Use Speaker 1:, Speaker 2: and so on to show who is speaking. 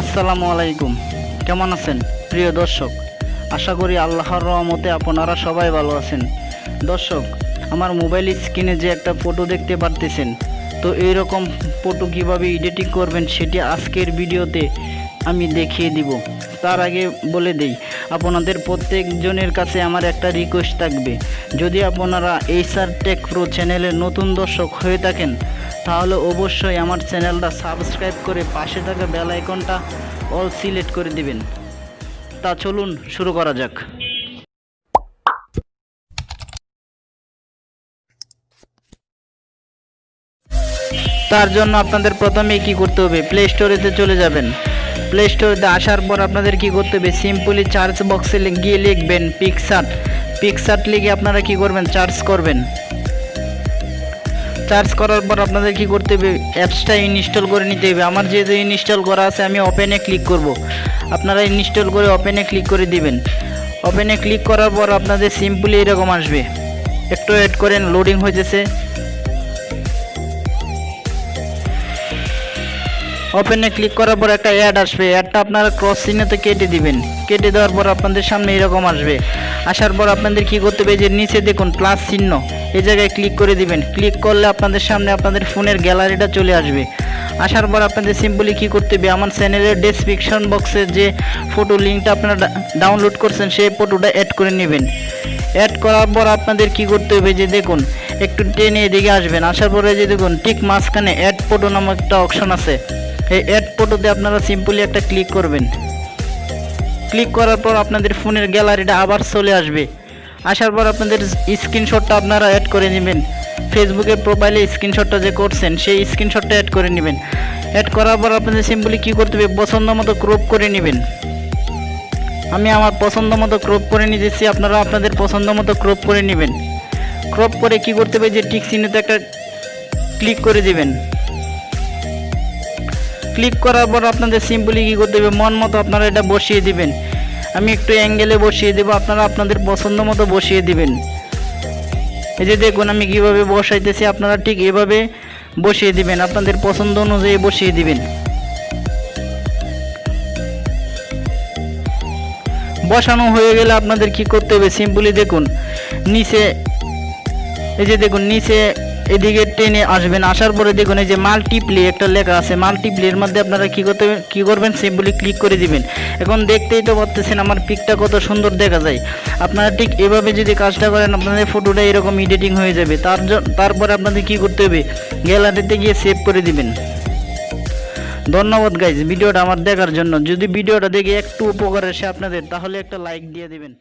Speaker 1: আসসালামু আলাইকুম। কেমন আছেন প্রিয় দর্শক? আশা করি আল্লাহর রহমতে আপনারা সবাই ভালো আছেন। দর্শক, আমার মোবাইল স্ক্রিনে যে একটা ফটো দেখতে পারতেছেন, তো এইরকম ফটো কিভাবে এডিটিং করবেন সেটি আজকের ভিডিওতে আমি দেখিয়ে দিব। তার আগে বলে দেই, আপনাদের প্রত্যেকজনের কাছে আমার একটা রিকোয়েস্ট থাকবে, যদি আপনারা এইচআর টেক প্রো চ্যানেলের নতুন দর্শক হয়ে থাকেন তাহলে অবশ্যই আমার চ্যানেলটা সাবস্ক্রাইব করে পাশে থাকা বেল আইকনটা অল সিলেক্ট করে দিবেন। তা চলুন শুরু করা যাক। তার জন্য আপনাদের প্রথমেই কি করতে হবে, প্লে স্টোরেতে চলে যাবেন। প্লে স্টোরেতে আসার পর আপনাদের কি করতে হবে, সিম্পলি সার্চ বক্সে গিয়ে লিখবেন পিকসার্ট। পিকসার্ট লিখে আপনারা কি করবেন, সার্চ করবেন। সার্চ করার পর আপনাদের কি করতে হবে, অ্যাপসটা ইনস্টল করে নিতে হবে। আমার যেহেতু ইনস্টল করা আছে আমি ওপেনে ক্লিক করব। আপনারা ইনস্টল করে ওপেনে ক্লিক করে দিবেন। ওপেনে ক্লিক করার পর আপনাদের সিম্পলি এরকম আসবে, একটু ওয়েট করেন, লোডিং হয়েছে। ওপেনে ক্লিক করার পর একটা অ্যাড আসবে, অ্যাডটা আপনারা ক্রস চিহ্নতে কেটে দিবেন। কেটে দেওয়ার পর আপনাদের সামনে এরকম আসবে। আসার পর আপনাদের কি করতে হবে, যে নিচে দেখুন প্লাস চিহ্ন, এই জায়গায় ক্লিক করে দিবেন। ক্লিক করলে আপনাদের সামনে আপনাদের ফোনের গ্যালারিটা চলে আসবে। আসার পর আপনাদের সিম্পলি কি করতে হবে, আমার চ্যানেলের ডেসক্রিপশন বক্সে যে ফটো লিঙ্কটা আপনারা ডাউনলোড করছেন সেই ফটোটা অ্যাড করে নেবেন। অ্যাড করার পর আপনাদের কি করতে হবে, যে দেখুন একটু টেনে এদিকে আসবেন। আসার পরে যে দেখুন ঠিক মাঝখানে অ্যাড ফটো নামক একটা অপশন আছে, এই অ্যাড ফটোতে আপনারা সিম্পলি একটা ক্লিক করবেন। ক্লিক করার পর আপনাদের ফোনের গ্যালারিটা আবার চলে আসবে। আসার পর আপনাদের স্ক্রিনশটটা আপনারা অ্যাড করে নেবেন। ফেসবুকের প্রোফাইলে স্ক্রিনশটটা যে করছেন সেই স্ক্রিনশটটা অ্যাড করে নেবেন। অ্যাড করার পর আপনাদের সিম্পলি কী করতে হবে, পছন্দ মতো ক্রপ করে নেবেন। আমি আমার পছন্দ মতো ক্রপ করে নিতেছি, আপনারা আপনাদের পছন্দ মতো ক্রপ করে নেবেন। ক্রপ করে কি করতে হবে, যে টিক চিহ্নতে একটা ক্লিক করে দিবেন। ক্লিক করার পর আপনাদের সিম্পলি কী করতে হবে, মন মতো আপনারা এটা বসিয়ে দিবেন। আমি একটু অ্যাঙ্গেলে বসিয়ে দেবো, আপনারা আপনাদের পছন্দ মতো বসিয়ে দিবেন। এই যে দেখুন আমি কীভাবে বসাইতেছি, আপনারা ঠিক এভাবে বসিয়ে দিবেন, আপনাদের পছন্দ অনুযায়ী বসিয়ে দিবেন। বসানো হয়ে গেলে আপনাদের কি করতে হবে, সিম্পলি দেখুন নিচে, এই যে দেখুন নিচে এদিকে টেনে আসবেন। আসার পরে দেখুন এই যে মাল্টিপ্লে একটা লেখা আছে, মাল্টিপ্লের মধ্যে আপনারা কী করবেন, সিম্পলি ক্লিক করে দিবেন। এখন দেখতেই তো পাচ্ছেন আমার পিকটা কত সুন্দর দেখা যায়। আপনারা ঠিক এভাবে যদি কাজটা করেন আপনাদের ফটোটা এরকম এডিটিং হয়ে যাবে। তারপরে আপনাদের কি করতে হবে, গ্যালারিতে গিয়ে সেভ করে দিবেন। ধন্যবাদ গাইজ ভিডিওটা আমার দেখার জন্য। যদি ভিডিওটা দেখে একটু উপকার আসে আপনাদের, তাহলে একটা লাইক দিয়ে দিবেন।